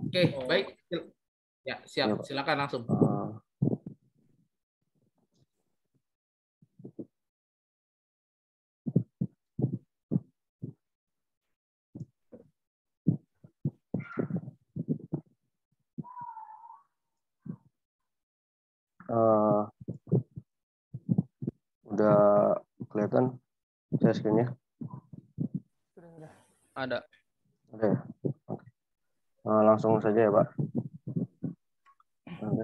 Oke, baik. Ya, siap. Ya, Pak. Silakan langsung. Udah kelihatan share screen-nya? Ada. Ada ya? Oke. Langsung saja ya, Pak.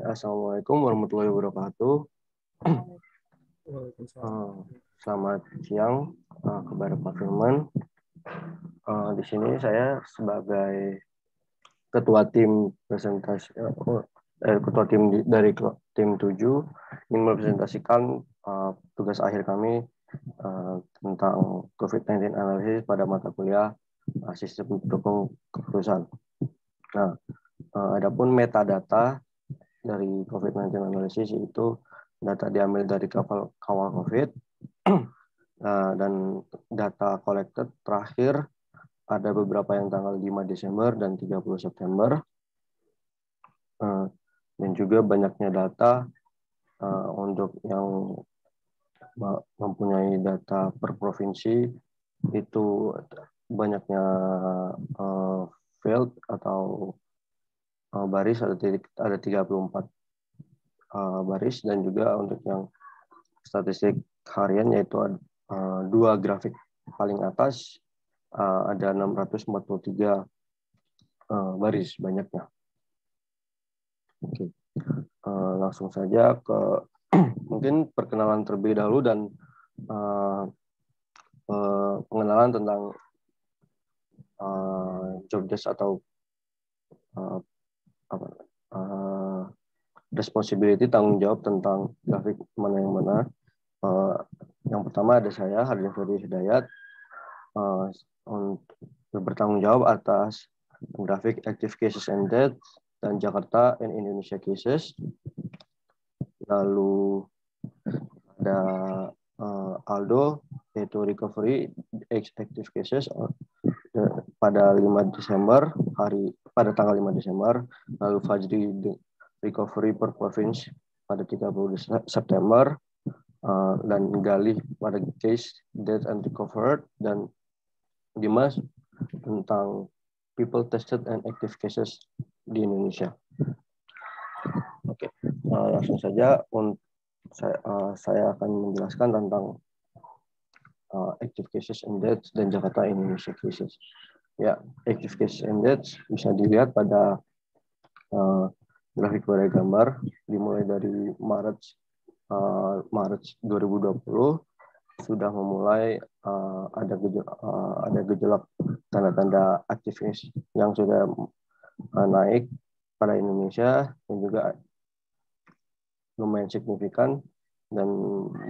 Assalamualaikum warahmatullahi wabarakatuh. Selamat siang kepada Pak Firman. Di sini saya sebagai ketua tim presentasi, ketua tim dari tim 7 ingin merepresentasikan tugas akhir kami tentang COVID-19 analisis pada mata kuliah sistem pendukung keputusan. Nah, adapun metadata dari COVID-19 analisis itu data diambil dari kawal COVID dan data collected terakhir ada beberapa yang tanggal 5 Desember dan 30 September dan juga banyaknya data untuk yang mempunyai data per provinsi itu banyaknya field atau baris ada 34 baris dan juga untuk yang statistik harian yaitu dua grafik paling atas ada 643 baris banyaknya. Oke. Langsung saja ke mungkin perkenalan terlebih dahulu dan pengenalan tentang job desk atau responsibility tanggung jawab tentang grafik mana yang mana. Yang pertama ada saya Hardin Ferdi Hidayat untuk bertanggung jawab atas grafik active cases and deaths dan Jakarta and Indonesia cases. Lalu ada Aldo yaitu recovery active cases pada 5 Desember pada tanggal 5 Desember, lalu Fajri recovery per province pada 30 September dan Galih pada case death and recovered dan Dimas tentang people tested and active cases di Indonesia. Oke, langsung saja saya akan menjelaskan tentang active cases and deaths dan Jakarta Indonesia cases. Ya, active cases and deaths bisa dilihat pada grafik pada gambar dimulai dari Maret 2020 sudah memulai ada gejolak tanda-tanda aktivis yang sudah naik pada Indonesia dan juga lumayan signifikan dan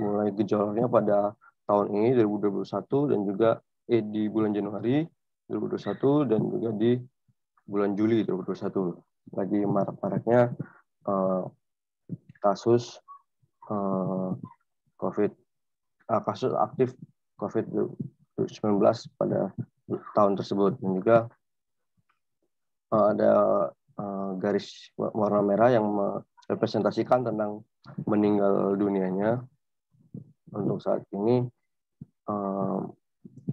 mulai gejolaknya pada tahun ini 2021 dan juga di bulan Januari 2021 dan juga di bulan Juli 2021 lagi marak-maraknya kasus kasus aktif COVID-19 pada tahun tersebut dan juga ada garis warna merah yang merepresentasikan tentang meninggal dunianya. Untuk saat ini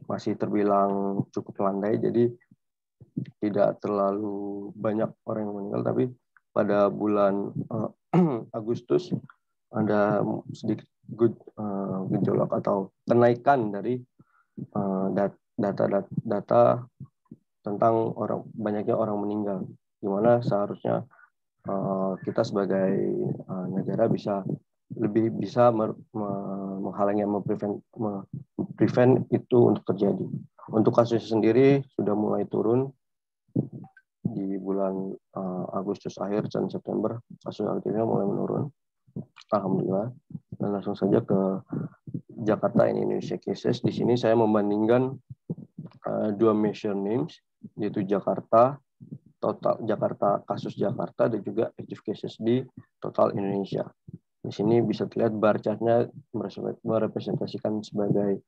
masih terbilang cukup landai, jadi tidak terlalu banyak orang yang meninggal, tapi pada bulan Agustus ada sedikit gejolak atau kenaikan dari data tentang banyaknya orang meninggal, di mana seharusnya kita sebagai negara lebih bisa menghalangi, prevent itu untuk terjadi. Untuk kasus sendiri sudah mulai turun di bulan Agustus akhir dan September, kasus aktifnya mulai menurun. Alhamdulillah. Dan langsung saja ke Jakarta Indonesia cases. Di sini saya membandingkan dua measure names, yaitu kasus Jakarta dan juga active cases di total Indonesia. Di sini bisa terlihat bar chartnya merepresentasikan sebagai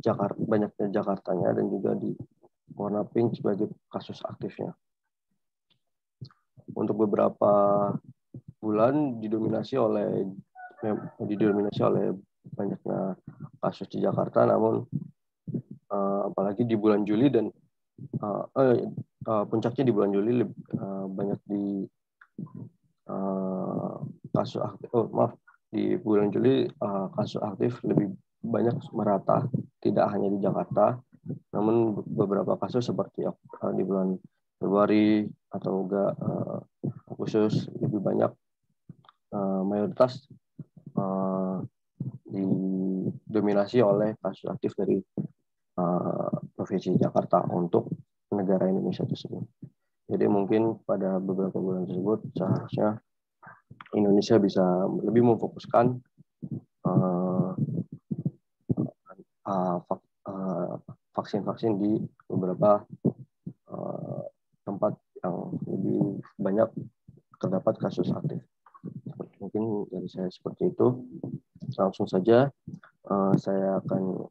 Jakarta, banyaknya Jakartanya, dan juga di warna pink sebagai kasus aktifnya. Untuk beberapa bulan didominasi oleh banyaknya kasus di Jakarta, namun apalagi di bulan Juli dan puncaknya di bulan Juli banyak di kasus aktif. Di bulan Juli kasus aktif lebih banyak merata, tidak hanya di Jakarta, namun beberapa kasus seperti di bulan Februari atau enggak Agustus lebih banyak, mayoritas didominasi oleh kasus aktif dari provinsi Jakarta untuk negara Indonesia tersebut. Jadi mungkin pada beberapa bulan tersebut seharusnya Indonesia bisa lebih memfokuskan vaksin-vaksin di beberapa tempat yang lebih banyak terdapat kasus aktif. Mungkin dari saya seperti itu. Langsung saja saya akan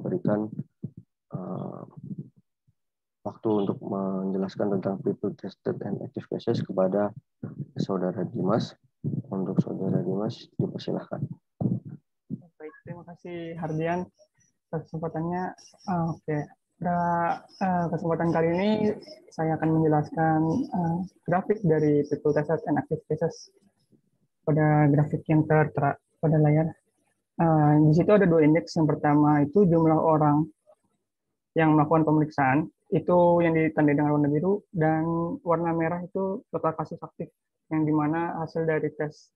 berikan waktu untuk menjelaskan tentang people tested and active cases kepada Saudara Dimas. Untuk Saudara Dimas, dipersilahkan. Baik, terima kasih Hardian kesempatannya. Oke. Pada kesempatan kali ini saya akan menjelaskan grafik dari people tested and active cases. Pada grafik yang tertera pada layar, di situ ada dua indeks. Yang pertama itu jumlah orang yang melakukan pemeriksaan, itu yang ditandai dengan warna biru, dan warna merah itu total kasus aktif, yang dimana hasil dari tes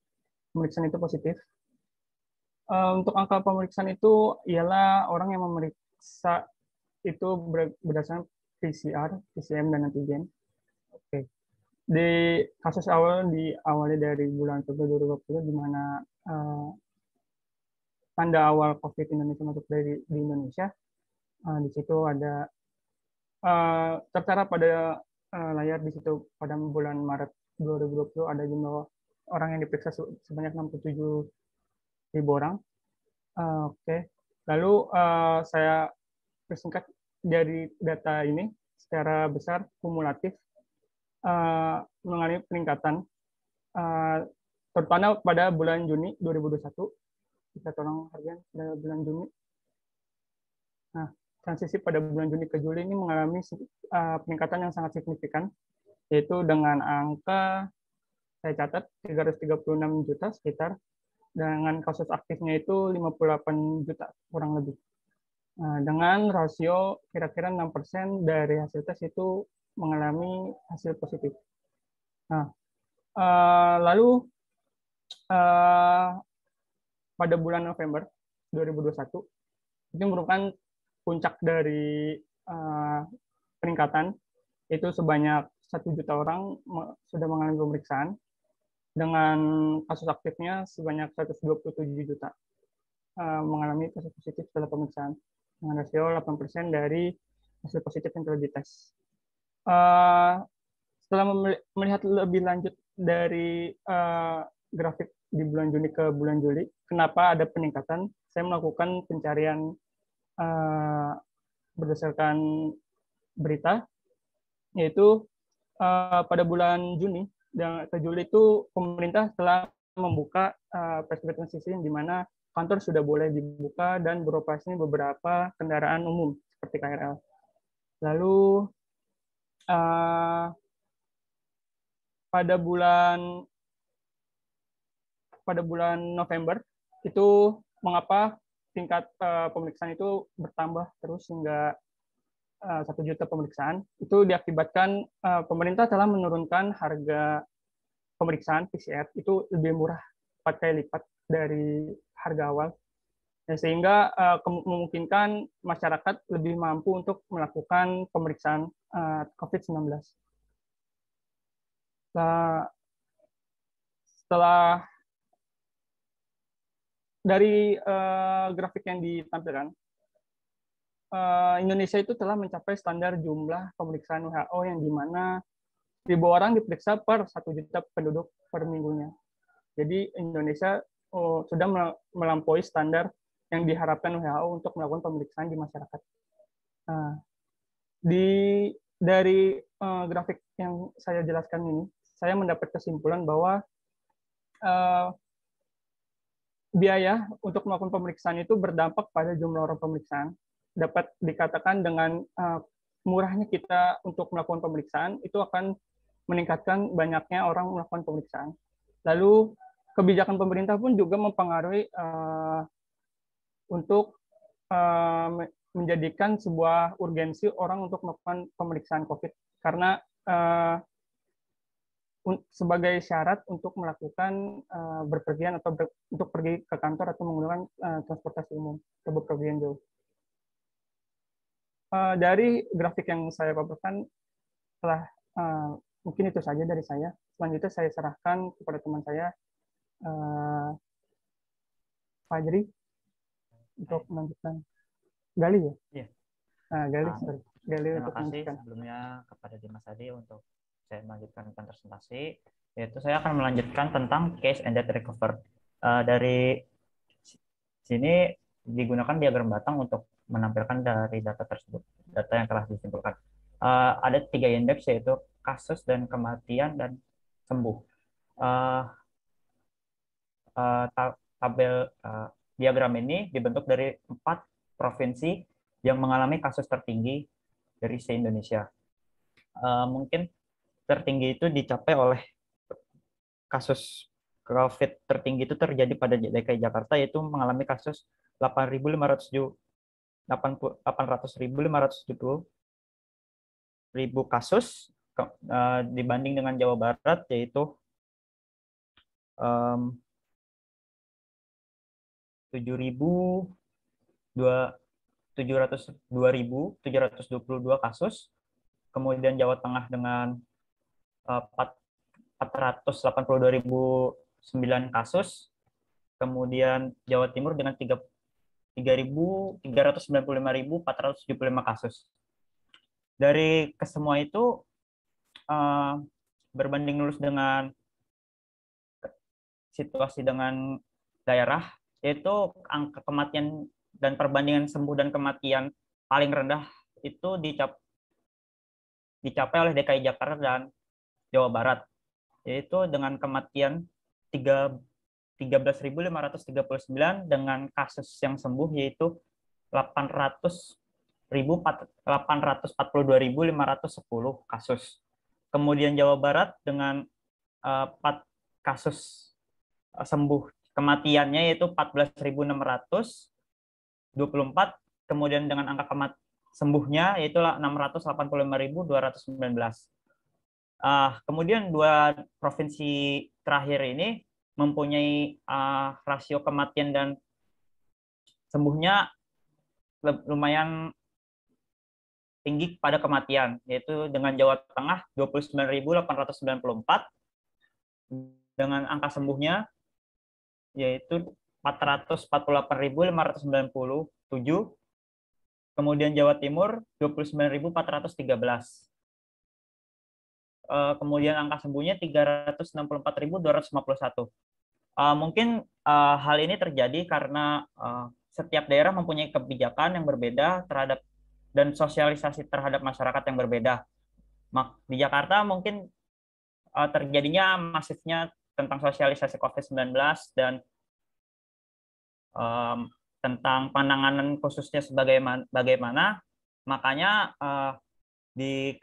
pemeriksaan itu positif. Untuk angka pemeriksaan itu ialah orang yang memeriksa itu berdasarkan PCR, PCM, dan antigen. Oke. Di kasus awal diawali dari bulan Februari 2020, di mana tanda awal COVID Indonesia masuk di Indonesia. Di situ ada tertera pada layar di situ pada bulan Maret 2020 ada jumlah orang yang diperiksa sebanyak 67.000 orang. Oke. Lalu saya persingkat dari data ini secara besar kumulatif mengalami peningkatan terutama pada bulan Juni 2021. Kita tolong Hardian pada bulan Juni. Nah, transisi pada bulan Juni ke Juli ini mengalami peningkatan yang sangat signifikan, yaitu dengan angka saya catat 336 juta sekitar, dengan kasus aktifnya itu 58 juta kurang lebih. Dengan rasio kira-kira 6% dari hasil tes itu mengalami hasil positif. Nah, lalu pada bulan November 2021 itu merupakan puncak dari peningkatan, itu sebanyak 1 juta orang sudah mengalami pemeriksaan dengan kasus aktifnya sebanyak 127 juta mengalami kasus positif setelah pemeriksaan dengan rasio 8% dari hasil positif yang telah dites. Setelah melihat lebih lanjut dari grafik di bulan Juni ke bulan Juli, kenapa ada peningkatan? Saya melakukan pencarian berdasarkan berita, yaitu pada bulan Juni dan ke Juli itu pemerintah telah membuka PSBB transisi, di mana kantor sudah boleh dibuka dan beroperasi beberapa kendaraan umum seperti KRL. Lalu pada bulan November itu mengapa tingkat pemeriksaan itu bertambah terus hingga 1 juta pemeriksaan? Itu diakibatkan pemerintah telah menurunkan harga pemeriksaan PCR itu lebih murah 4 kali lipat dari harga awal, ya, sehingga memungkinkan masyarakat lebih mampu untuk melakukan pemeriksaan COVID-19. Setelah dari grafik yang ditampilkan, Indonesia itu telah mencapai standar jumlah pemeriksaan WHO yang dimana 1.000 orang diperiksa per 1 juta penduduk per minggunya. Jadi Indonesia sudah melampaui standar yang diharapkan WHO untuk melakukan pemeriksaan di masyarakat. Nah, dari grafik yang saya jelaskan ini, saya mendapat kesimpulan bahwa biaya untuk melakukan pemeriksaan itu berdampak pada jumlah orang pemeriksaan. Dapat dikatakan dengan murahnya kita untuk melakukan pemeriksaan, itu akan meningkatkan banyaknya orang melakukan pemeriksaan. Lalu kebijakan pemerintah pun juga mempengaruhi untuk menjadikan sebuah urgensi orang untuk melakukan pemeriksaan COVID. Karena sebagai syarat untuk melakukan berpergian atau untuk pergi ke kantor atau menggunakan transportasi umum atau berpergian jauh. Dari grafik yang saya paparkan, telah mungkin itu saja dari saya. Selanjutnya saya serahkan kepada teman saya, Fajri, untuk melanjutkan. Gali ya? Iya. Gali, sorry. Gali Terima untuk kasih melanjutkan. sebelumnya kepada Dimas Adi untuk saya melanjutkan presentasi. Yaitu saya akan melanjutkan tentang case and data recover. Dari sini digunakan diagram batang untuk menampilkan dari data tersebut, data yang telah disimpulkan. Ada 3 indeks, yaitu kasus dan kematian dan sembuh. Tabel diagram ini dibentuk dari 4 provinsi yang mengalami kasus tertinggi dari se-Indonesia. Mungkin tertinggi itu dicapai oleh kasus COVID tertinggi itu terjadi pada DKI Jakarta, yaitu mengalami kasus 8.570 kasus dibanding dengan Jawa Barat, yaitu 2.722 kasus, kemudian Jawa Tengah dengan 482.009 kasus, kemudian Jawa Timur dengan 3.395.475 kasus. Dari kesemua itu berbanding lurus dengan situasi dengan daerah, yaitu angka kematian dan perbandingan sembuh dan kematian paling rendah itu dicapai oleh DKI Jakarta dan Jawa Barat, yaitu dengan kematian 13.539 dengan kasus yang sembuh yaitu 842.510 kasus. Kemudian Jawa Barat dengan 4 kasus sembuh, kematiannya yaitu 14.624, kemudian dengan angka sembuhnya yaitu 685.219. Kemudian 2 provinsi terakhir ini mempunyai rasio kematian dan sembuhnya lumayan tinggi pada kematian, yaitu dengan Jawa Tengah 29.894, dengan angka sembuhnya yaitu 448.597, kemudian Jawa Timur 29.413. Kemudian angka sembuhnya 364.251. Mungkin hal ini terjadi karena setiap daerah mempunyai kebijakan yang berbeda terhadap dan sosialisasi terhadap masyarakat yang berbeda. Di Jakarta mungkin terjadinya masifnya tentang sosialisasi COVID-19 dan tentang penanganan khususnya bagaimana, makanya di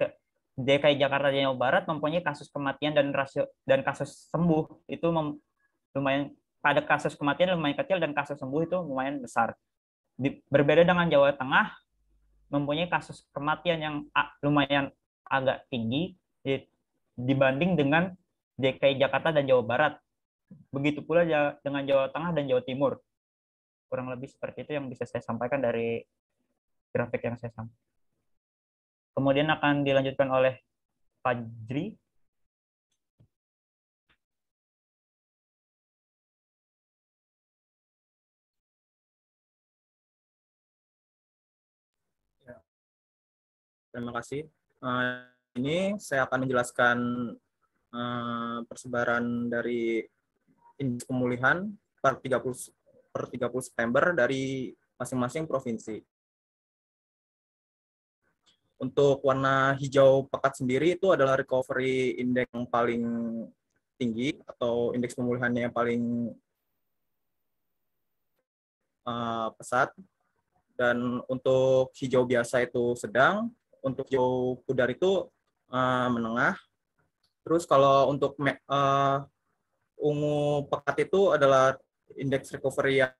DKI Jakarta dan Jawa Barat mempunyai kasus kematian dan rasio dan kasus sembuh itu lumayan, pada kasus kematian lumayan kecil dan kasus sembuh itu lumayan besar. Berbeda dengan Jawa Tengah mempunyai kasus kematian yang lumayan agak tinggi dibanding dengan DKI Jakarta dan Jawa Barat. Begitu pula dengan Jawa Tengah dan Jawa Timur. Kurang lebih seperti itu yang bisa saya sampaikan dari grafik yang saya sampaikan. Kemudian akan dilanjutkan oleh Fajri. Terima kasih. Ini saya akan menjelaskan persebaran dari indeks pemulihan per 30 per 30 September dari masing-masing provinsi. Untuk warna hijau pekat sendiri itu adalah recovery index yang paling tinggi atau indeks pemulihannya yang paling pesat. Dan untuk hijau biasa itu sedang, untuk hijau pudar itu menengah. Terus kalau untuk ungu pekat itu adalah indeks recovery yang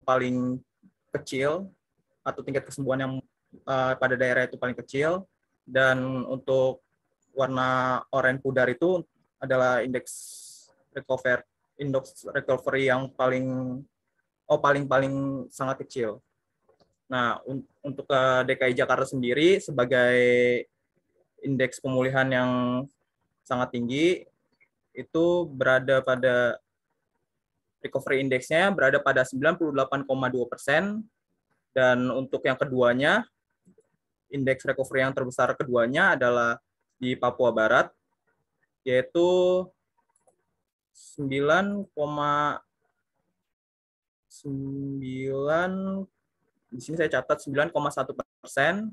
paling kecil atau tingkat kesembuhan yang pada daerah itu paling kecil. Dan untuk warna oranye pudar itu adalah indeks recovery yang paling sangat kecil. Nah, untuk DKI Jakarta sendiri sebagai indeks pemulihan yang sangat tinggi itu berada pada recovery indeksnya berada pada 98,2%, dan untuk yang keduanya indeks recovery yang terbesar keduanya adalah di Papua Barat, yaitu 9,9, di sini saya catat 9,1%.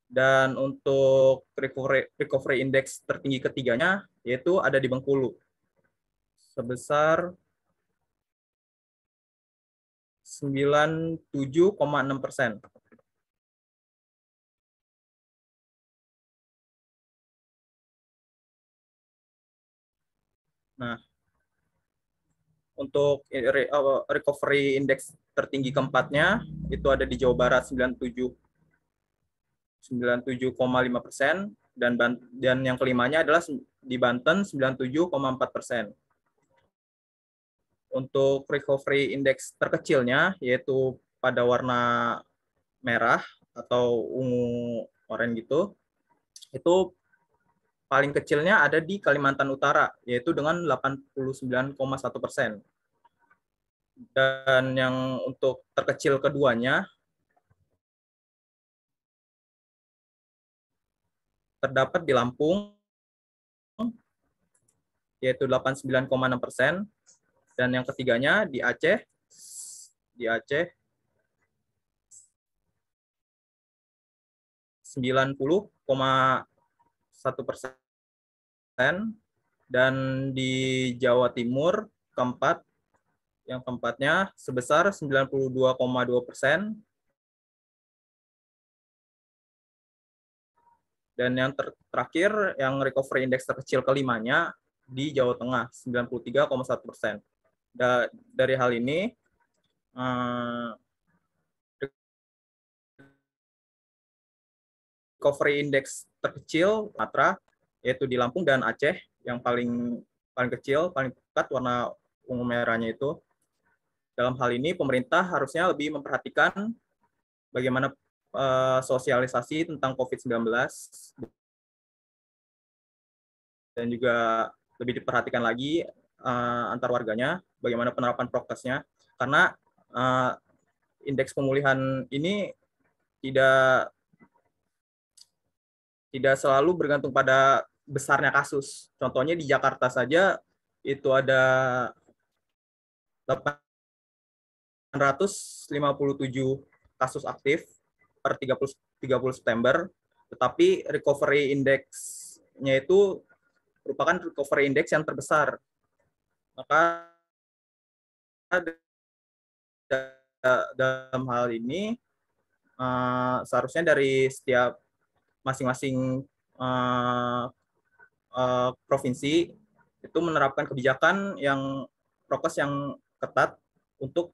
Dan untuk recovery index tertinggi ketiganya yaitu ada di Bengkulu sebesar 97,6%. Nah, untuk recovery index tertinggi keempatnya itu ada di Jawa Barat 97,5%, dan yang kelimanya adalah di Banten 97,4%. Untuk recovery index terkecilnya yaitu pada warna merah atau ungu oranye gitu, itu paling kecilnya ada di Kalimantan Utara yaitu dengan 89,1%. Dan yang untuk terkecil keduanya terdapat di Lampung yaitu 89,6%, dan yang ketiganya di Aceh 90,1%, dan di Jawa Timur yang keempatnya sebesar 92,2%, dan yang terakhir yang recovery index terkecil kelimanya di Jawa Tengah 93,1%. Dari hal ini recovery index terkecil Sumatera yaitu di Lampung dan Aceh yang paling kecil, paling pekat warna ungu merahnya itu. Dalam hal ini pemerintah harusnya lebih memperhatikan bagaimana sosialisasi tentang COVID-19, dan juga lebih diperhatikan lagi antar warganya bagaimana penerapan prokesnya, karena indeks pemulihan ini tidak selalu bergantung pada besarnya kasus. Contohnya di Jakarta saja itu ada 857 kasus aktif per 30 September, tetapi recovery index-nya itu merupakan recovery index yang terbesar. Maka dalam hal ini seharusnya dari setiap masing-masing provinsi itu menerapkan kebijakan yang prokes yang ketat untuk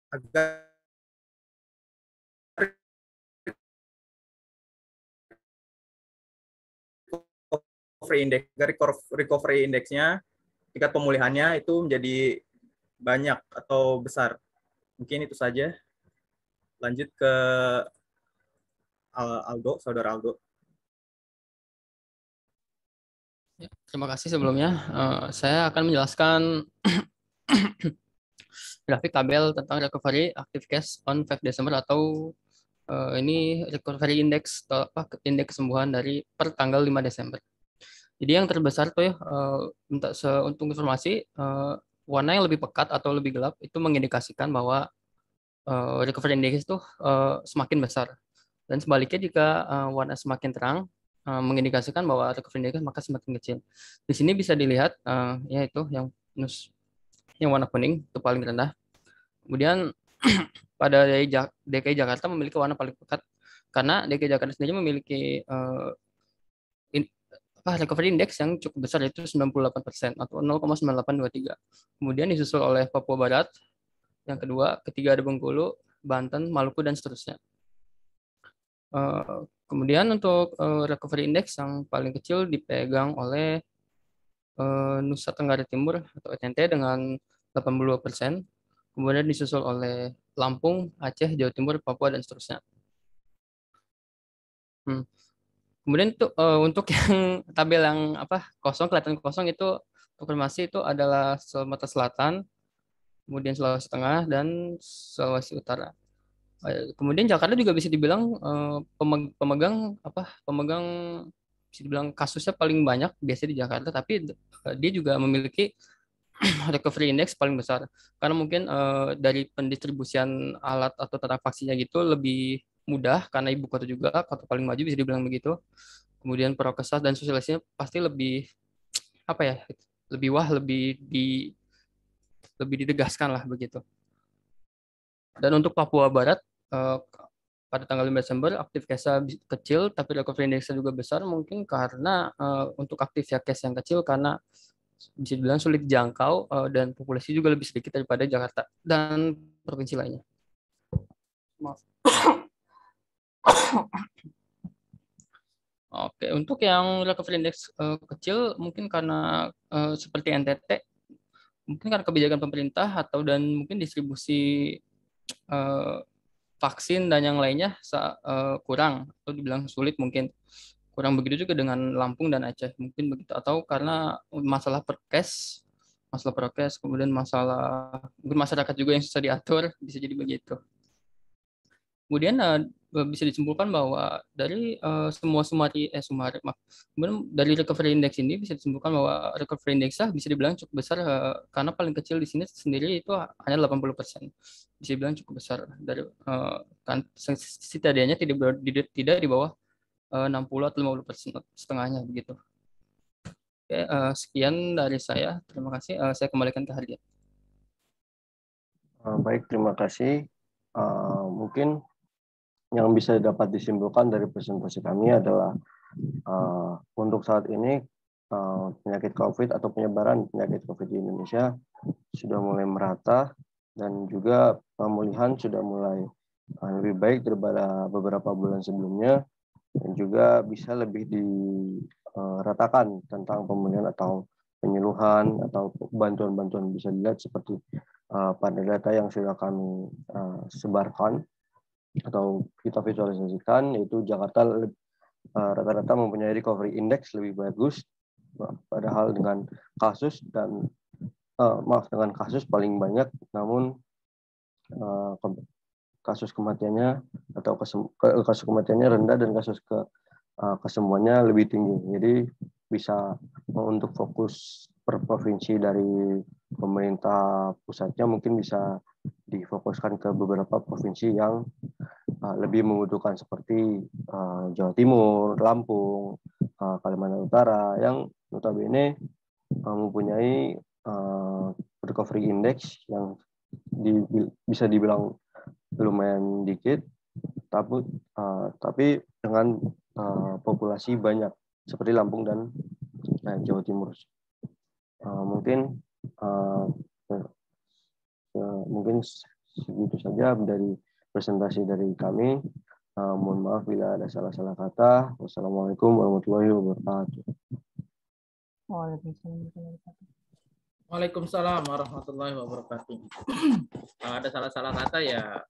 agar recovery index-nya, tingkat pemulihannya itu menjadi banyak atau besar. Mungkin itu saja. Lanjut ke Aldo, saudara Aldo. Ya, terima kasih sebelumnya. Saya akan menjelaskan grafik tabel tentang recovery active case on 5 Desember atau ini recovery index atau indeks kesembuhan dari per tanggal 5 Desember. Jadi yang terbesar tuh ya, untuk informasi, warna yang lebih pekat atau lebih gelap itu mengindikasikan bahwa recovery index itu semakin besar. Dan sebaliknya jika warna semakin terang, mengindikasikan bahwa recovery index maka semakin kecil. Di sini bisa dilihat yaitu yang warna kuning itu paling rendah. Kemudian pada DKI Jakarta memiliki warna paling pekat karena DKI Jakarta sendiri memiliki recovery index yang cukup besar, yaitu 98% atau 0,9823. Kemudian disusul oleh Papua Barat, yang kedua, ketiga ada Bengkulu, Banten, Maluku, dan seterusnya. Kemudian untuk recovery index yang paling kecil dipegang oleh Nusa Tenggara Timur atau NTT dengan 82%, kemudian disusul oleh Lampung, Aceh, Jawa Timur, Papua, dan seterusnya. Kemudian untuk yang tabel yang kosong, kelihatan kosong itu konfirmasi itu adalah Sumatera Selatan, kemudian Sulawesi Tengah, dan Sulawesi Utara. Kemudian Jakarta juga bisa dibilang pemegang bisa dibilang kasusnya paling banyak biasanya di Jakarta, tapi dia juga memiliki recovery index paling besar karena mungkin dari pendistribusian alat atau tentang vaksinnya gitu lebih mudah karena ibu kota juga, kota paling maju bisa dibilang begitu. Kemudian prokesas dan sosialisasinya pasti lebih lebih ditegaskan lah begitu. Dan untuk Papua Barat pada tanggal 5 Desember aktif case kecil tapi recovery index juga besar, mungkin karena untuk aktif case yang kecil karena bisa dibilang sulit dijangkau dan populasi juga lebih sedikit daripada Jakarta dan provinsi lainnya. Maaf. Oke, untuk yang recovery index kecil mungkin karena seperti NTT, mungkin karena kebijakan pemerintah dan mungkin distribusi vaksin dan yang lainnya kurang atau dibilang sulit mungkin. Kurang begitu juga dengan Lampung dan Aceh mungkin begitu, atau karena masalah prokes, kemudian masalah masyarakat juga yang susah diatur, bisa jadi begitu. Kemudian bisa disimpulkan bahwa dari kemudian dari recovery index ini bisa disimpulkan bahwa recovery index bisa dibilang cukup besar karena paling kecil di sini sendiri itu hanya 80%. Bisa dibilang cukup besar dari kan setidaknya tidak di bawah 60 atau 50% setengahnya begitu. Oke, sekian dari saya. Terima kasih. Saya kembalikan ke Hardian. Baik, terima kasih. Mungkin yang bisa dapat disimpulkan dari presentasi kami adalah untuk saat ini penyakit COVID atau penyebaran penyakit COVID di Indonesia sudah mulai merata dan juga pemulihan sudah mulai lebih baik daripada beberapa bulan sebelumnya, dan juga bisa lebih diratakan tentang pemulihan atau penyuluhan atau bantuan-bantuan bisa dilihat seperti pada data yang sudah kami sebarkan atau kita visualisasikan, yaitu Jakarta rata-rata mempunyai recovery index lebih bagus, padahal dengan kasus dengan kasus paling banyak, namun kasus kematiannya atau kasus kematiannya rendah dan kasus kesembuhannya lebih tinggi. Jadi bisa untuk fokus per provinsi dari pemerintah pusatnya mungkin bisa difokuskan ke beberapa provinsi yang lebih membutuhkan seperti Jawa Timur, Lampung, Kalimantan Utara yang notabene mempunyai recovery index yang bisa dibilang lumayan dikit, tapi dengan populasi banyak seperti Lampung dan Jawa Timur. Mungkin segitu saja dari presentasi dari kami. Mohon maaf bila ada salah-salah kata. Wassalamualaikum warahmatullahi wabarakatuh. Waalaikumsalam warahmatullahi wabarakatuh. Kalau ada salah-salah kata ya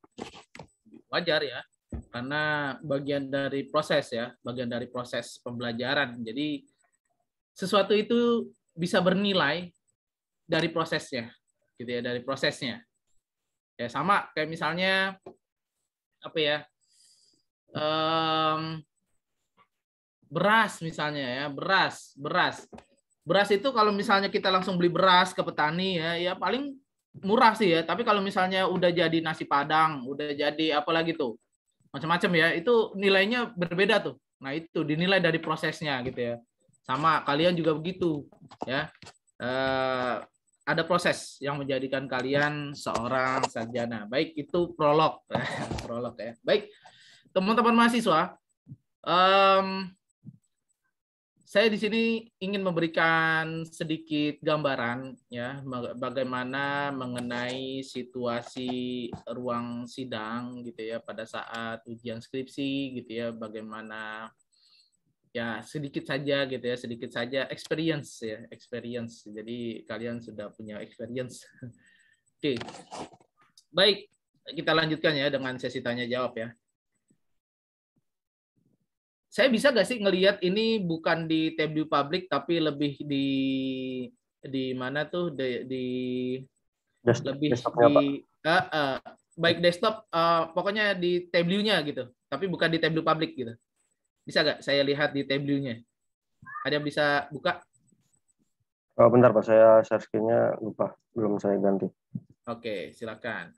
wajar ya, karena bagian dari proses pembelajaran. Jadi sesuatu itu bisa bernilai dari prosesnya, gitu ya, dari prosesnya. Ya sama kayak misalnya beras misalnya ya, beras itu kalau misalnya kita langsung beli beras ke petani ya paling murah sih ya. Tapi kalau misalnya udah jadi nasi Padang, udah jadi apa lagi tuh, macam-macam ya, itu nilainya berbeda tuh. Nah itu dinilai dari prosesnya gitu ya. Sama kalian juga begitu ya. Ada proses yang menjadikan kalian seorang sarjana. Baik, itu prolog, prolog ya. Baik, teman-teman mahasiswa. Saya di sini ingin memberikan sedikit gambaran ya bagaimana mengenai situasi ruang sidang gitu ya pada saat ujian skripsi gitu ya, bagaimana ya sedikit saja experience. Jadi kalian sudah punya experience. Oke. Baik, kita lanjutkan ya dengan sesi tanya jawab ya. Saya bisa nggak sih ngelihat ini bukan di tab view public tapi lebih di mana tuh di lebih di baik desktop pokoknya di tab view-nya gitu, tapi bukan di tab view public gitu. Bisa nggak saya lihat di tab view-nya? Ada yang bisa buka? Oh, bentar Pak, saya share screen-nya lupa, belum saya ganti. Oke, silakan.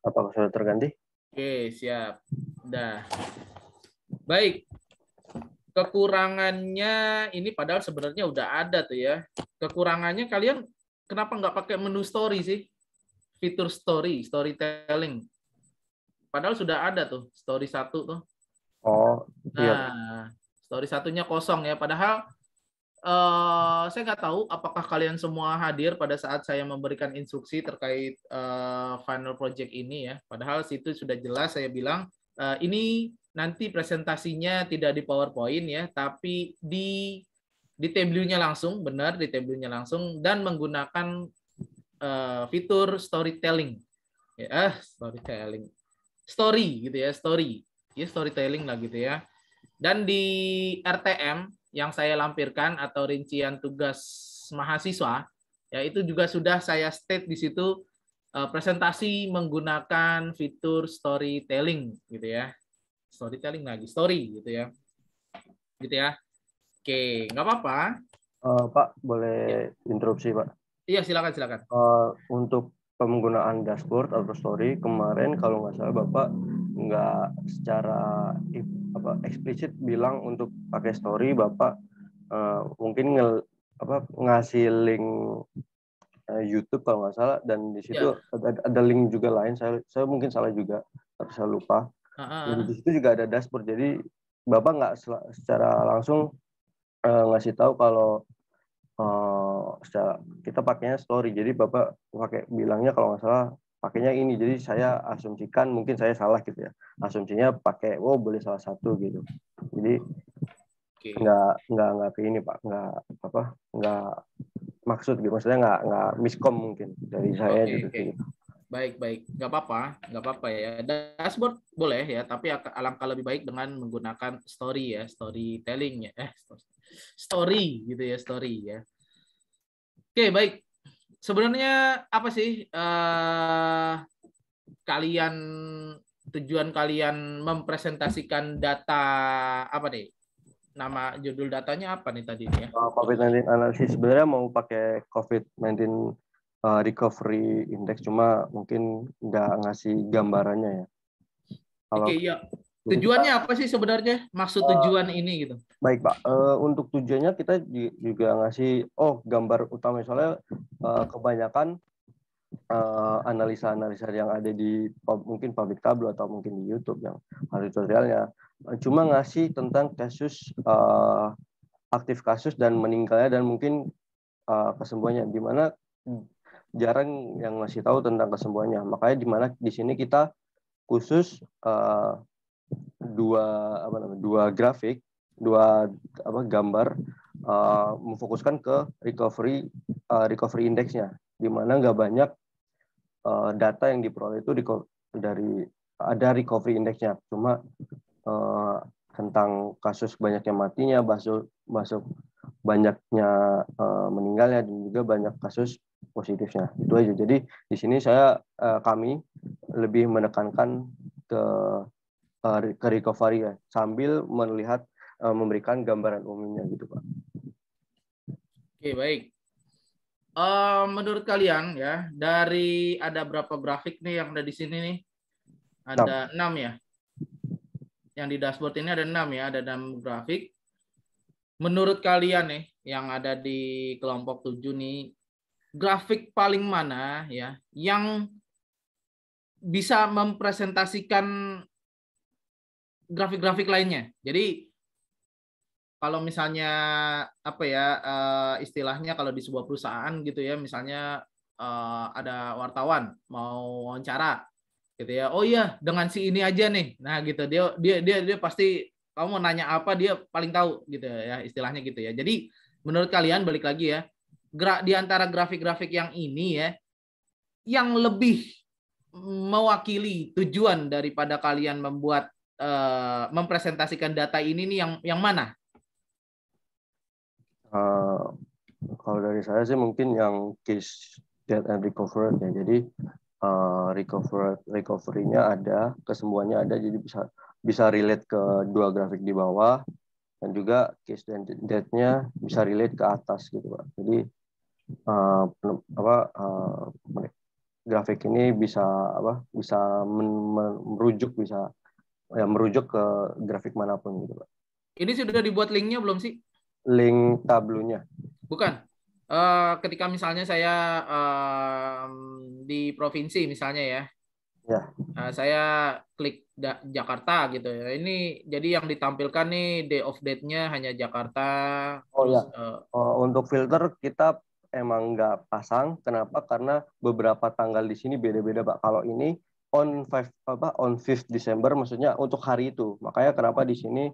Apakah sudah terganti? Oke, siap. Udah. Baik. Kekurangannya ini padahal sebenarnya udah ada tuh ya. Kekurangannya kalian kenapa nggak pakai menu story sih? Fitur storytelling. Padahal sudah ada tuh, story 1 tuh. Oh, iya. Nah, story 1-nya kosong ya. Padahal saya nggak tahu apakah kalian semua hadir pada saat saya memberikan instruksi terkait final project ini ya. Padahal situ sudah jelas saya bilang ini nanti presentasinya tidak di PowerPoint ya, tapi di tab view-nya langsung, benar di tab view-nya langsung dan menggunakan fitur storytelling. Ya, storytelling. Story gitu ya, story. Ya storytelling lah gitu ya. Dan di RTM yang saya lampirkan atau rincian tugas mahasiswa, ya itu juga sudah saya state di situ presentasi menggunakan fitur storytelling gitu ya. Storytelling lagi, story gitu ya. Gitu ya. Oke, nggak apa-apa. Pak, boleh interupsi Pak? Iya, silakan. Untuk penggunaan dashboard atau story kemarin kalau nggak salah Bapak nggak secara eksplisit bilang untuk pakai story. Bapak mungkin ngasih link YouTube kalau nggak salah, dan di situ ada link juga lain. Saya mungkin salah juga tapi saya lupa. Dan di situ juga ada dashboard. Jadi Bapak nggak secara langsung ngasih tahu kalau kita pakainya story. Jadi Bapak bilangnya kalau nggak salah pakainya ini. Jadi saya asumsikan, mungkin saya salah gitu ya, asumsinya pakai boleh salah satu gitu. Jadi nggak ke ini Pak, nggak maksud gitu, maksudnya nggak miskom mungkin dari saya gitu. Baik, nggak apa-apa ya. Dashboard boleh ya, tapi alangkah lebih baik dengan menggunakan story ya, storytelling ya, story gitu ya, story ya. Oke, baik. Sebenarnya apa sih tujuan kalian mempresentasikan data apa nih? Nama judul datanya apa nih tadi ya? COVID-19 analisis. Sebenarnya mau pakai COVID-19 recovery index, cuma mungkin nggak ngasih gambarannya ya. Oke, iya. Tujuannya apa sih sebenarnya? Maksud tujuan ini gitu? Baik Pak, untuk tujuannya kita juga ngasih gambar utama. Soalnya kebanyakan analisa-analisa yang ada di mungkin public tableau atau mungkin di YouTube yang tutorialnya cuma ngasih tentang kasus aktif kasus dan meninggalnya dan mungkin kesembuhannya, di mana jarang yang ngasih tahu tentang kesembuhannya. Makanya di sini kita khusus dua grafik, gambar memfokuskan ke recovery index-nya, di mana nggak banyak data yang diperoleh itu dari ada recovery index-nya, cuma tentang kasus banyaknya matinya, masuk banyaknya meninggalnya, dan juga banyak kasus positifnya. Itu aja. Jadi di sini kami lebih menekankan ke recovery ya, sambil melihat memberikan gambaran umumnya gitu Pak. Oke, baik. Menurut kalian ya, dari ada berapa grafik nih yang ada di sini nih? Ada 6 ya. Yang di dashboard ini ada 6 ya, ada 6 grafik. Menurut kalian nih yang ada di kelompok 7 nih, grafik paling mana ya yang bisa mempresentasikan grafik-grafik lainnya? Jadi kalau misalnya apa ya istilahnya kalau di sebuah perusahaan gitu ya, misalnya ada wartawan mau wawancara gitu ya, oh iya dengan si ini aja nih, nah gitu dia pasti kamu mau nanya apa dia paling tahu gitu ya, istilahnya gitu ya. Jadi menurut kalian balik lagi ya, di antara grafik-grafik yang ini ya, yang lebih mewakili tujuan daripada kalian membuat mempresentasikan data ini nih yang mana? Kalau dari saya sih mungkin yang case death and recovered ya. Jadi recovery-nya ada, kesembuhannya ada, jadi bisa relate ke dua grafik di bawah, dan juga case death-nya bisa relate ke atas gitu Pak. Jadi grafik ini bisa merujuk ke grafik manapun gitu Pak. Ini sudah dibuat linknya belum sih? Link tablunya. Bukan. Ketika misalnya saya di provinsi misalnya ya, saya klik Jakarta gitu ya. Ini jadi yang ditampilkan nih day of date-nya hanya Jakarta. Terus, untuk filter kita emang nggak pasang. Kenapa? Karena beberapa tanggal di sini beda-beda Pak. Kalau ini on 5th December, maksudnya untuk hari itu. Makanya kenapa di sini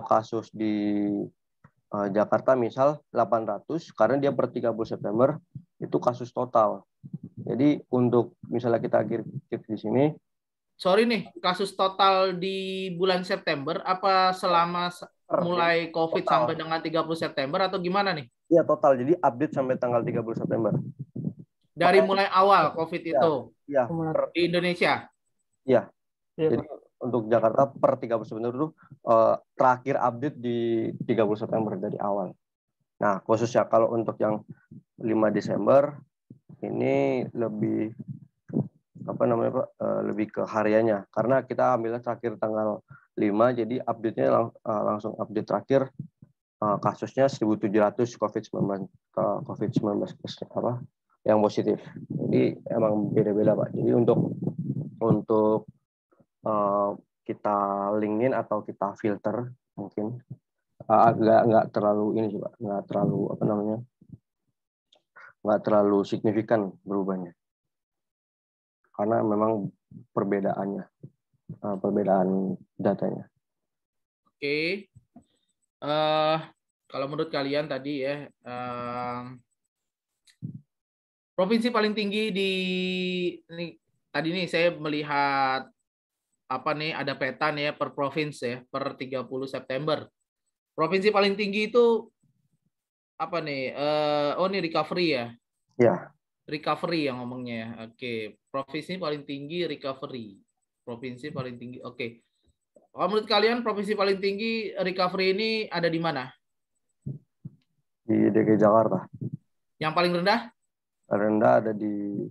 kasus di Jakarta misal 800 karena dia per 30 September itu kasus total. Jadi untuk misalnya kita klik di sini. Sorry nih, kasus total di bulan September apa selama mulai COVID total sampai dengan 30 September atau gimana nih? Iya total, jadi update sampai tanggal 30 September. Dari mulai awal COVID itu ya, di Indonesia? Iya. Jadi untuk Jakarta per 30 September itu terakhir update di 30 September dari awal. Nah, khususnya kalau untuk yang 5 Desember ini lebih lebih ke hariannya, karena kita ambilnya terakhir tanggal 5, jadi update-nya langsung update terakhir kasusnya 1.700 COVID-19 yang positif. Jadi emang beda-beda Pak. Jadi untuk kita linkin atau kita filter mungkin nggak terlalu ini juga, nggak terlalu signifikan berubahnya, karena memang perbedaan datanya. Oke. Kalau menurut kalian tadi ya, provinsi paling tinggi tadi nih saya melihat apa nih, ada peta nih ya per provinsi ya per 30 September. Provinsi paling tinggi itu apa nih? Ini recovery ya? Ya. Recovery yang ngomongnya ya. Oke. Provinsi paling tinggi recovery. Provinsi paling tinggi. Oke. Kalau menurut kalian provinsi paling tinggi recovery ini ada di mana? Di DKI Jakarta. Yang paling rendah? Rendah ada di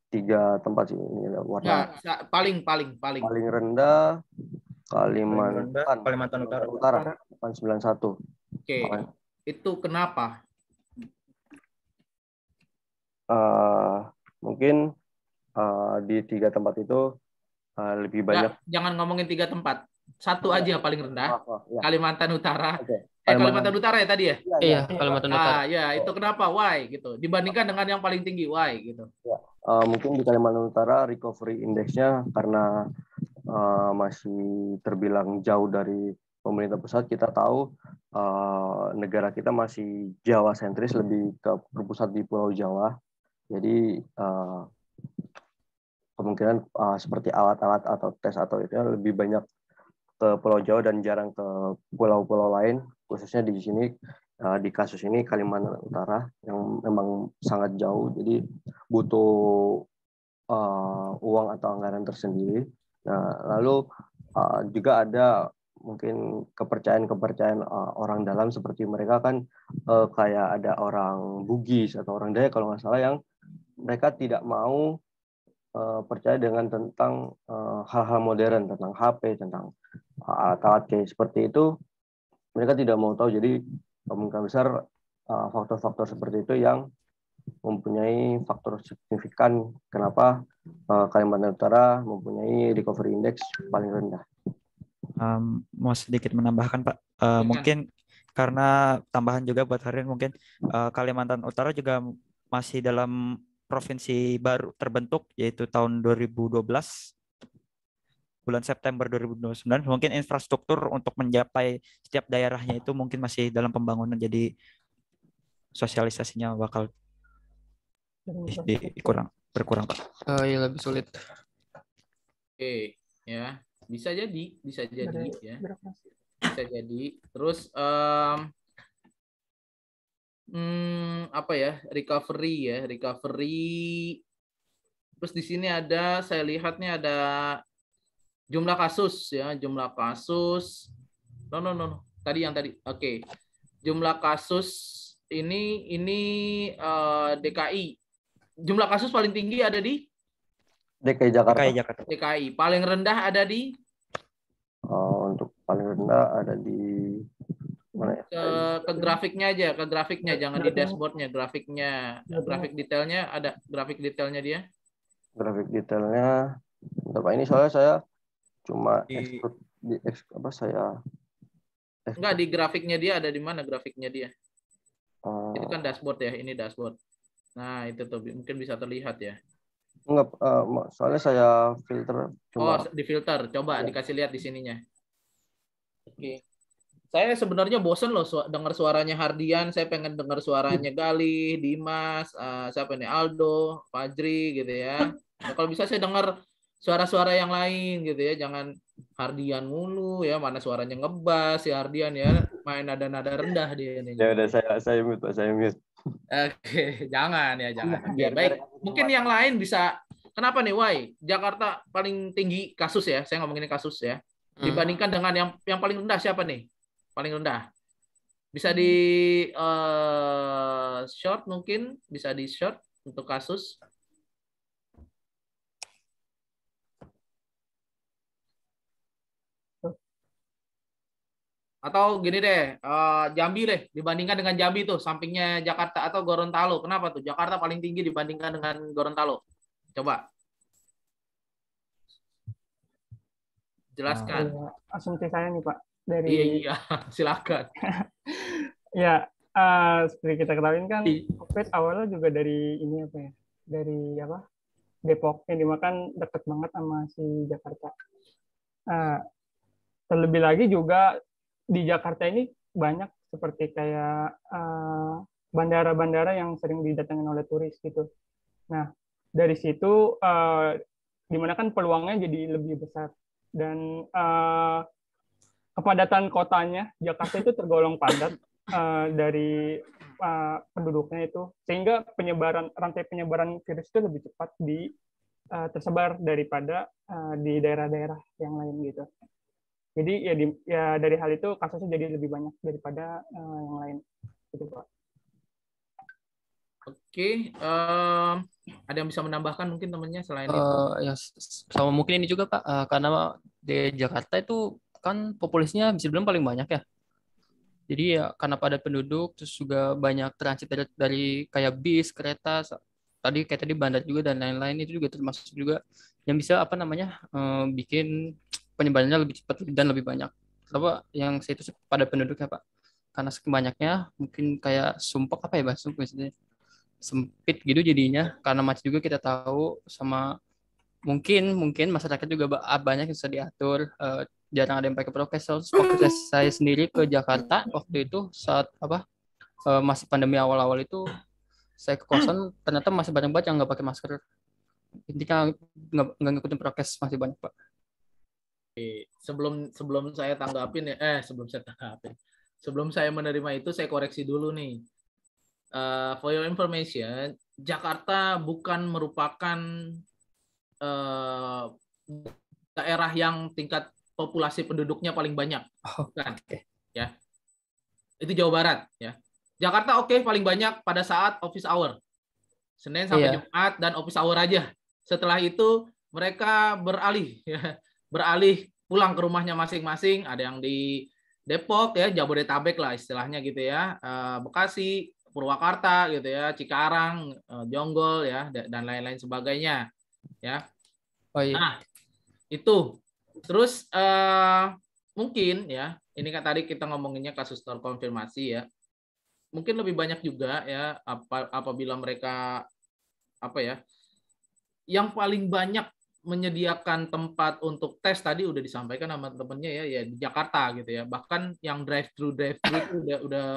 3 tempat sih. Paling rendah Kalimantan Utara 891. Oke. Itu kenapa? Mungkin di 3 tempat itu lebih banyak. Jangan ngomongin 3 tempat. Satu aja paling rendah. Ya. Kalimantan Utara. Okay. Kalimantan Utara ya tadi ya? Iya, Kalimantan Utara. Ya, itu kenapa? Why gitu. Dibandingkan dengan yang paling tinggi, why gitu. Ya. Mungkin di Kalimantan Utara recovery index-nya karena masih terbilang jauh dari pemerintah pusat. Kita tahu negara kita masih Jawa sentris, lebih ke berpusat di Pulau Jawa. Jadi kemungkinan seperti alat-alat atau tes atau itu lebih banyak ke Pulau Jawa dan jarang ke pulau-pulau lain, khususnya di sini di kasus ini Kalimantan Utara yang memang sangat jauh, jadi butuh uang atau anggaran tersendiri. Nah, lalu juga ada mungkin kepercayaan orang dalam, seperti mereka kan kayak ada orang Bugis atau orang Dayak kalau nggak salah, yang mereka tidak mau percaya dengan tentang hal-hal modern, tentang HP, tentang alat kayak seperti itu. Mereka tidak mau tahu. Jadi kemungkinan besar faktor-faktor seperti itu yang mempunyai faktor signifikan kenapa Kalimantan Utara mempunyai recovery index paling rendah. Mau sedikit menambahkan Pak, mungkin karena tambahan juga buat Harian, mungkin Kalimantan Utara juga masih dalam provinsi baru terbentuk, yaitu tahun 2012, bulan September 2029. Mungkin infrastruktur untuk mencapai setiap daerahnya itu mungkin masih dalam pembangunan, jadi sosialisasinya bakal berkurang Pak. Ya lebih sulit. Oke, ya. Bisa jadi ya. Bisa jadi. Terus apa ya? Recovery. Terus di sini ada, saya lihatnya ada jumlah kasus ya, jumlah kasus. No. Tadi. Oke. Jumlah kasus ini DKI. Jumlah kasus paling tinggi ada di DKI Jakarta. DKI. Paling rendah ada di untuk paling rendah ada di mana ya? Ke grafiknya aja, jangan di dashboardnya, grafiknya. Grafik detailnya ada, grafik detailnya dia. Grafik detailnya berapa ini, soalnya saya cuma Enggak, di grafiknya dia ada di mana grafiknya dia? Itu kan dashboard ya, ini dashboard. Nah, itu tuh mungkin bisa terlihat ya. Enggak, soalnya saya filter cuma. Di filter, coba dikasih lihat di sininya. Oke. Saya sebenarnya bosen loh dengar suaranya Hardian, saya pengen dengar suaranya Galih, Dimas, siapa nih, Aldo, Fajri gitu ya. Nah, kalau bisa saya dengar suara-suara yang lain gitu ya, jangan Hardian mulu ya, mana suaranya ngebas si Hardian ya, main nada-nada rendah dia ini. Ya udah, saya mute Pak, saya mute. Oke, jangan. Oke, baik. Mungkin yang lain bisa. Kenapa nih, Wai? Jakarta paling tinggi kasus ya, saya ngomongin kasus ya. Dibandingkan dengan yang paling rendah siapa nih? Paling rendah. Bisa di short mungkin, bisa di short untuk kasus. Atau gini deh, Jambi deh, dibandingkan dengan Jambi tuh, sampingnya Jakarta atau Gorontalo. Kenapa tuh? Jakarta paling tinggi dibandingkan dengan Gorontalo. Coba. Jelaskan. Asumsi saya nih Pak. Dari... Iya, silakan. Ya, seperti kita ketahui kan, COVID awalnya juga dari ini apa ya? Dari apa? Depok, yang dimakan dekat banget sama si Jakarta. Terlebih lagi juga di Jakarta ini banyak seperti kayak bandara-bandara yang sering didatangin oleh turis gitu. Nah, dari situ dimana kan peluangnya jadi lebih besar, dan kepadatan kotanya Jakarta itu tergolong padat dari penduduknya itu, sehingga rantai penyebaran virus itu lebih cepat tersebar daripada di daerah-daerah yang lain gitu. Jadi ya dari hal itu kasusnya jadi lebih banyak daripada yang lain, gitu Pak. Oke, ada yang bisa menambahkan mungkin temannya selain itu? Ya, sama mungkin ini juga Pak, karena di Jakarta itu kan populasinya bisa bilang paling banyak ya. Jadi ya karena padat penduduk, terus juga banyak transit dari kayak bis, kereta, tadi bandar juga dan lain-lain, itu juga termasuk juga yang bisa bikin penyebarannya lebih cepat dan lebih banyak. Kenapa yang saya itu padat penduduknya Pak? Karena saking banyaknya mungkin kayak sumpek apa ya Pak? Sumpek maksudnya sempit gitu jadinya, karena macet juga kita tahu, sama mungkin masyarakat juga banyak yang bisa diatur, jarang ada yang pakai prokes. Waktu saya sendiri ke Jakarta waktu itu saat masih pandemi awal-awal itu, saya ke kosan ternyata masih banyak banget yang nggak pakai masker. Intinya nggak ngikutin prokes, masih banyak Pak. Sebelum saya tanggapin ya, sebelum saya menerima itu, saya koreksi dulu nih. For your information, Jakarta bukan merupakan daerah yang tingkat populasi penduduknya paling banyak. Bukan. Ya. Itu Jawa Barat ya. Jakarta oke, paling banyak pada saat office hour. Senin sampai Jumat dan office hour aja. Setelah itu mereka beralih ya. Beralih pulang ke rumahnya masing-masing, ada yang di Depok ya, Jabodetabek lah istilahnya gitu ya. Bekasi, Purwakarta gitu ya, Cikarang, Jonggol ya dan lain-lain sebagainya ya. Oh iya. Nah, itu. Terus mungkin ya, ini kan tadi kita ngomonginnya kasus terkonfirmasi ya. Mungkin lebih banyak juga ya apabila mereka yang paling banyak menyediakan tempat untuk tes tadi udah disampaikan sama temennya ya di Jakarta gitu ya. Bahkan yang drive-thru itu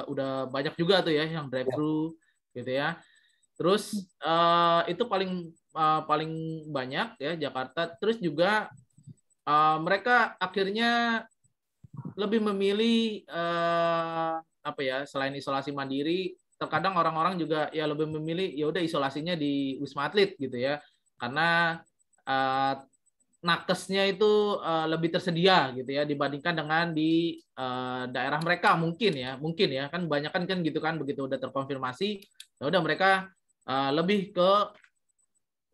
udah banyak juga tuh ya yang drive-thru gitu ya. Terus itu paling banyak ya Jakarta. Terus juga mereka akhirnya lebih memilih selain isolasi mandiri, terkadang orang-orang juga ya lebih memilih ya udah isolasinya di Wisma Atlet gitu ya, karena nakesnya itu lebih tersedia gitu ya dibandingkan dengan di daerah mereka mungkin ya kan banyak kan gitu kan, begitu udah terkonfirmasi ya udah mereka lebih ke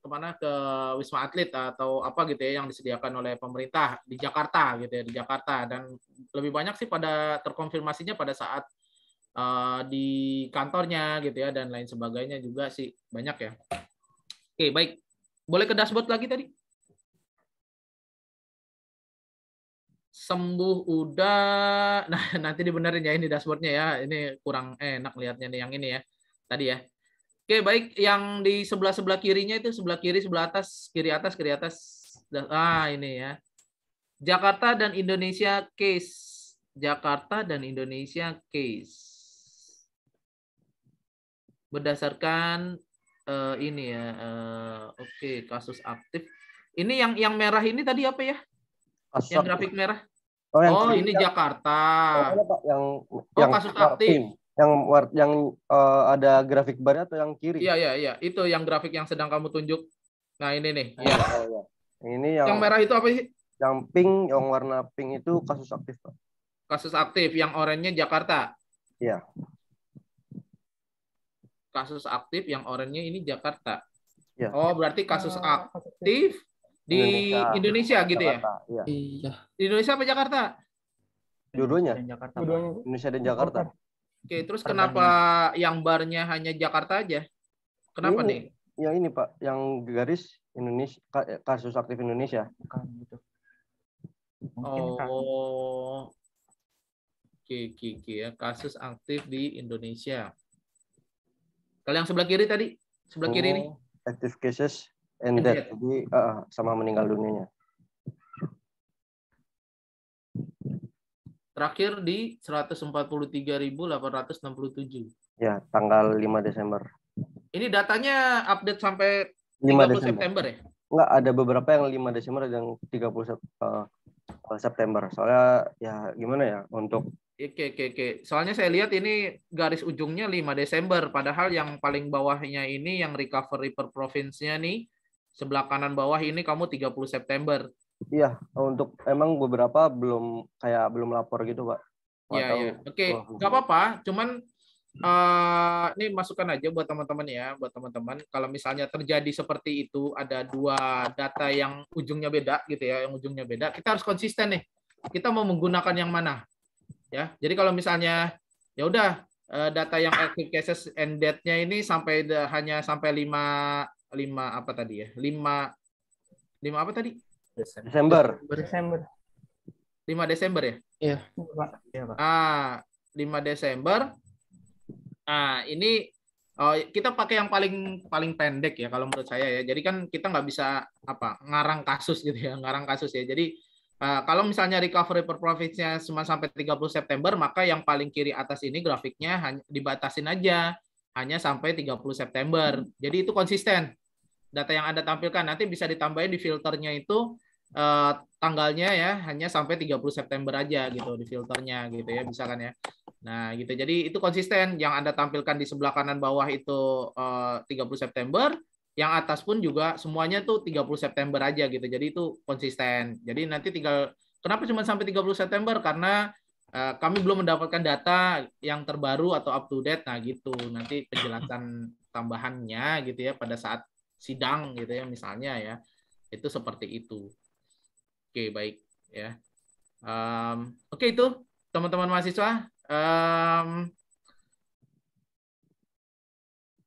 kemana, ke Wisma Atlet atau apa gitu ya yang disediakan oleh pemerintah di Jakarta gitu ya, di Jakarta. Dan lebih banyak sih pada terkonfirmasinya pada saat di kantornya gitu ya dan lain sebagainya juga sih banyak ya. Oke, baik. Boleh ke dashboard lagi tadi? Sembuh udah. Nah, nanti dibenerin ya ini dashboardnya ya. Ini kurang enak lihatnya nih yang ini ya. Tadi ya. Oke, baik. Yang di sebelah kirinya itu sebelah kiri, sebelah atas, kiri atas. Ini ya. Jakarta dan Indonesia case. Jakarta dan Indonesia case. Berdasarkan ini ya. Oke, kasus aktif. Ini yang merah ini tadi apa ya? Yang grafik merah. Oh, ini Jakarta. Yang kasus aktif. Yang ada grafik barnya atau yang kiri? Iya. Itu yang grafik yang sedang kamu tunjuk. Nah, ini nih. Ya. Ini yang merah itu apa sih? Yang pink, yang warna pink itu kasus aktif, Pak. Kasus aktif. Yang oranye Jakarta. Iya. Kasus aktif yang oranye ini Jakarta. Ya. Oh, berarti kasus aktif di Indonesia gitu ya? Iya. Di Indonesia apa Jakarta? Dua-duanya. Jakarta. Indonesia dan Jakarta. Oke, terus kenapa yang barnya hanya Jakarta aja? Kenapa nih? Yang ini Pak, yang garis Indonesia, kasus aktif Indonesia. Bukan gitu. Oke ya, kasus aktif di Indonesia. Kalau yang sebelah kiri tadi, sebelah kiri ini? Active cases and death, jadi sama meninggal dunianya. Terakhir di 143.867. Ya, tanggal 5 Desember. Ini datanya update sampai 30 September ya? Enggak, ada beberapa yang 5 Desember dan 30 September. Soalnya ya gimana ya untuk Oke. Soalnya saya lihat ini garis ujungnya 5 Desember. Padahal yang paling bawahnya ini yang recovery per provinsinya nih, sebelah kanan bawah ini kamu 30 September. Iya, untuk emang beberapa belum lapor gitu, Pak. Iya. Oke, nggak apa-apa. Cuman ini masukan aja buat teman-teman ya, buat teman-teman. Kalau misalnya terjadi seperti itu, ada dua data yang ujungnya beda gitu ya, yang ujungnya beda, kita harus konsisten nih. Kita mau menggunakan yang mana? Ya, jadi kalau misalnya ya udah data yang active cases and death-nya ini hanya sampai 5 apa tadi ya? 5 apa tadi? Desember. 5 Desember ya? Iya. Iya, Pak. 5 Desember. Ini kita pakai yang paling pendek ya kalau menurut saya ya. Jadi kan kita nggak bisa ngarang kasus gitu ya, Jadi kalau misalnya recovery per province-nya cuma sampai 30 September, maka yang paling kiri atas ini grafiknya hanya dibatasin aja hanya sampai 30 September. Jadi itu konsisten. Data yang Anda tampilkan nanti bisa ditambahin di filternya itu tanggalnya ya hanya sampai 30 September aja gitu di filternya gitu ya, bisa kan ya. Nah, gitu. Jadi itu konsisten yang Anda tampilkan di sebelah kanan bawah itu 30 September, yang atas pun juga semuanya tuh 30 September aja gitu. Jadi itu konsisten. Jadi nanti tinggal, kenapa cuma sampai 30 September? Karena kami belum mendapatkan data yang terbaru atau up to date. Nah gitu. Nanti penjelasan tambahannya gitu ya pada saat sidang gitu ya misalnya ya. Itu seperti itu. Oke, baik ya. Oke, itu teman-teman mahasiswa.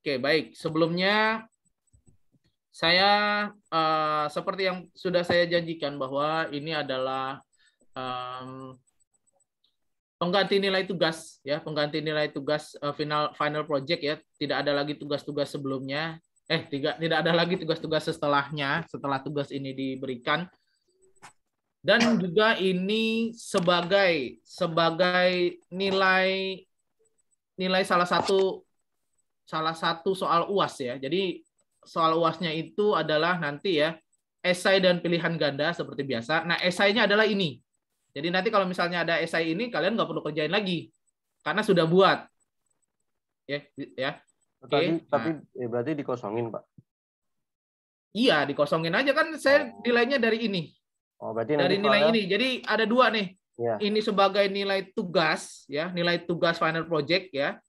Oke, baik. Sebelumnya saya seperti yang sudah saya janjikan bahwa ini adalah pengganti nilai tugas ya, pengganti nilai tugas final project ya. Tidak ada lagi tugas-tugas sebelumnya. Tidak ada lagi tugas-tugas setelahnya setelah tugas ini diberikan. Dan juga ini sebagai nilai salah satu soal UAS ya. Jadi soal UASnya itu adalah nanti ya esai dan pilihan ganda seperti biasa. Nah, esainya adalah ini. Jadi nanti kalau misalnya ada esai ini, kalian nggak perlu kerjain lagi karena sudah buat. Ya. Tapi berarti dikosongin, Pak? Iya, dikosongin aja kan. Saya nilainya dari ini. Oh, berarti dari nilai ini. Jadi ada dua nih. Ya. Ini sebagai nilai tugas ya, nilai tugas final project ya.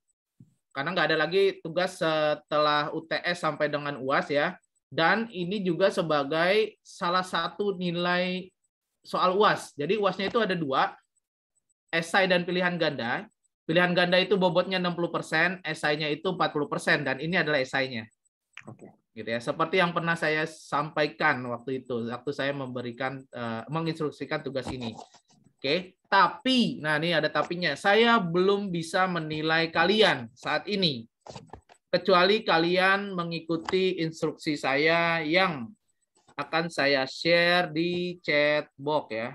Karena nggak ada lagi tugas setelah UTS sampai dengan UAS ya. Dan ini juga sebagai salah satu nilai soal UAS. Jadi UASnya itu ada dua, esai dan pilihan ganda. Pilihan ganda itu bobotnya 60%, esainya itu 40%, dan ini adalah esainya. Oke. Gitu ya. Seperti yang pernah saya sampaikan waktu itu, waktu saya menginstruksikan tugas ini. Oke. Tapi, nah ini ada tapinya, saya belum bisa menilai kalian saat ini. Kecuali kalian mengikuti instruksi saya yang akan saya share di chat box ya.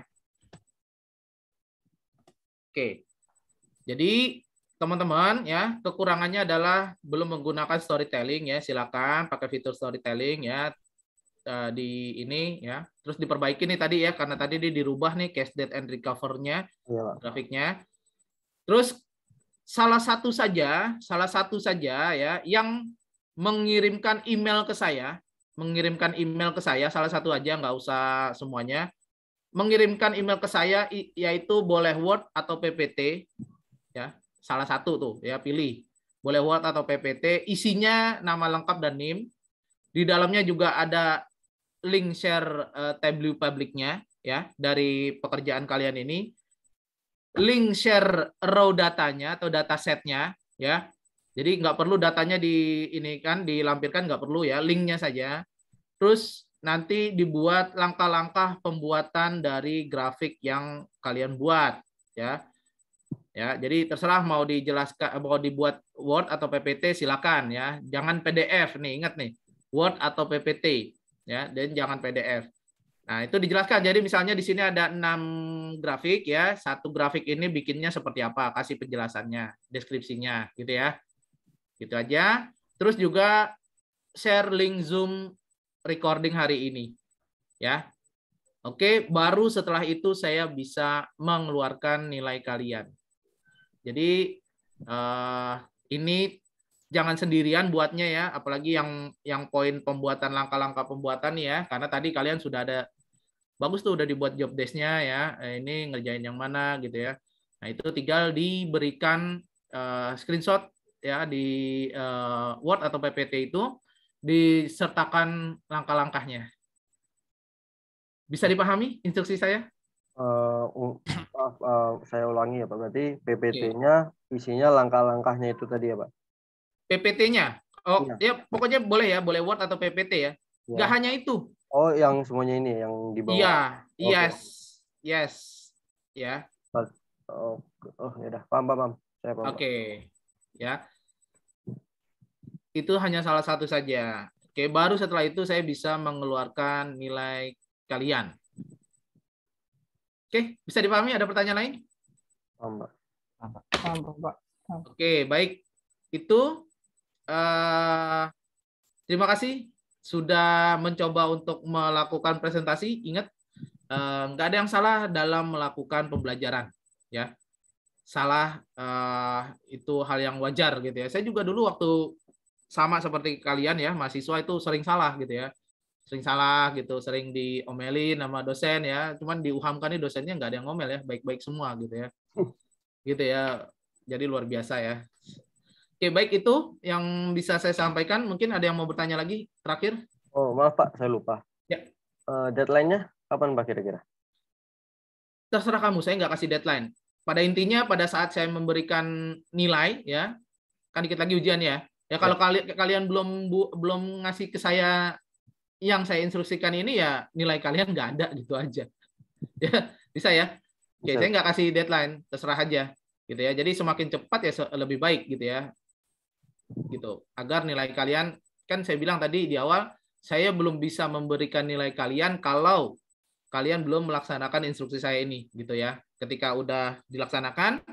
Oke. Jadi, teman-teman ya, kekurangannya adalah belum menggunakan storytelling ya. Silakan pakai fitur storytelling ya. Di ini ya, terus diperbaiki nih tadi ya, karena tadi dia dirubah nih cache date and recover-nya, grafiknya. Terus salah satu saja ya yang mengirimkan email ke saya, salah satu aja, nggak usah semuanya, mengirimkan email ke saya yaitu boleh Word atau PPT ya, salah satu tuh ya, pilih boleh Word atau PPT, isinya nama lengkap dan NIM. Di dalamnya juga ada link share tableau publiknya ya dari pekerjaan kalian ini, link share raw datanya atau datasetnya ya. Jadi nggak perlu datanya dilampirkan, nggak perlu ya, linknya saja. Terus nanti dibuat langkah-langkah pembuatan dari grafik yang kalian buat ya. Ya, jadi terserah mau dijelaskan, mau dibuat Word atau PPT silakan ya. Jangan PDF nih, ingat nih, Word atau PPT. Ya, dan jangan PDF. Nah, itu dijelaskan. Jadi misalnya di sini ada 6 grafik ya. Satu grafik ini bikinnya seperti apa? Kasih penjelasannya, deskripsinya gitu ya. Gitu aja. Terus juga share link Zoom recording hari ini. Ya. Oke, baru setelah itu saya bisa mengeluarkan nilai kalian. Jadi ini jangan sendirian buatnya ya, apalagi yang poin pembuatan, langkah-langkah pembuatan ya, karena tadi kalian sudah ada bagus tuh, udah dibuat job desk-nya ya, ini ngerjain yang mana gitu ya. Nah itu tinggal diberikan screenshot ya di Word atau PPT itu, disertakan langkah-langkahnya. Bisa dipahami instruksi saya? Saya ulangi ya Pak, berarti PPT-nya isinya langkah-langkahnya itu tadi ya Pak? PPT-nya. Oh, ya pokoknya boleh ya, boleh Word atau PPT ya. Nggak hanya itu. Oh, yang semuanya ini yang di bawah. Iya, okay. Yes. Ya. Oh, ya udah, paham. Saya paham. Oke. Ya. Itu hanya salah satu saja. Oke, baru setelah itu saya bisa mengeluarkan nilai kalian. Oke, bisa dipahami? Ada pertanyaan lain? Paham, Pak. Oke, baik. Itu terima kasih sudah mencoba untuk melakukan presentasi. Ingat, nggak ada yang salah dalam melakukan pembelajaran. Ya, salah itu hal yang wajar gitu ya. Saya juga dulu waktu sama seperti kalian ya, mahasiswa itu sering salah gitu ya. Sering salah gitu, sering diomelin sama dosen ya. Cuman di UHAM kan ini dosennya nggak ada yang ngomel ya, baik-baik semua gitu ya. Gitu ya. Jadi luar biasa ya. Oke, baik itu yang bisa saya sampaikan. Mungkin ada yang mau bertanya lagi terakhir? Oh, maaf Pak, saya lupa. Ya. Deadline-nya kapan Pak kira-kira? Terserah kamu, saya nggak kasih deadline. Pada intinya pada saat saya memberikan nilai ya, kan dikit lagi ujian ya. Ya kalau kalian belum ngasih ke saya yang saya instruksikan ini ya nilai kalian nggak ada gitu aja. Ya, bisa ya. Oke, Bisa. saya nggak kasih deadline, terserah aja gitu ya. Jadi semakin cepat ya lebih baik gitu ya. Gitu. Agar nilai kalian, kan saya bilang tadi di awal, saya belum bisa memberikan nilai kalian kalau kalian belum melaksanakan instruksi saya ini gitu ya. Ketika udah dilaksanakan,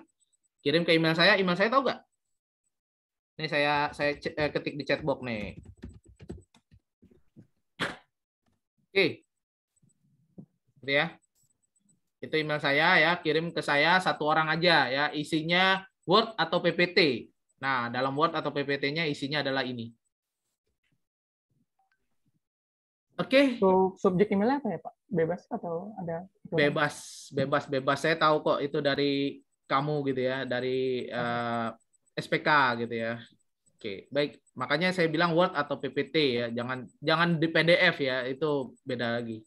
kirim ke email saya tahu nggak? Ini saya ketik di chatbox nih. Oke. Gitu ya. Itu email saya ya, kirim ke saya satu orang aja ya, isinya Word atau PPT. Nah, dalam Word atau PPT-nya isinya adalah ini. Oke. Subjek emailnya apa ya Pak? Bebas atau ada? Bebas. Saya tahu kok itu dari kamu gitu ya, dari SPK gitu ya. Oke, baik. Makanya saya bilang Word atau PPT ya, jangan di PDF ya, itu beda lagi.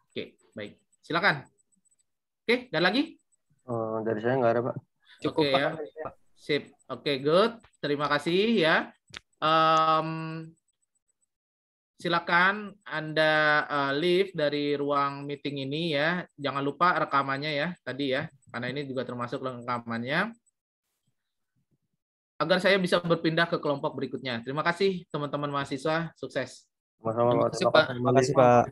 Oke, baik. Silakan. Oke, ada lagi? Dari saya nggak ada Pak. Cukup Oke, Pak. ya. Sip. Oke, good. Terima kasih ya. Silakan Anda leave dari ruang meeting ini ya. Jangan lupa rekamannya ya tadi ya, karena ini juga termasuk rekamannya. Agar saya bisa berpindah ke kelompok berikutnya. Terima kasih teman-teman mahasiswa, sukses. Sama-sama Pak. Terima kasih, Pak. Terima kasih Pak.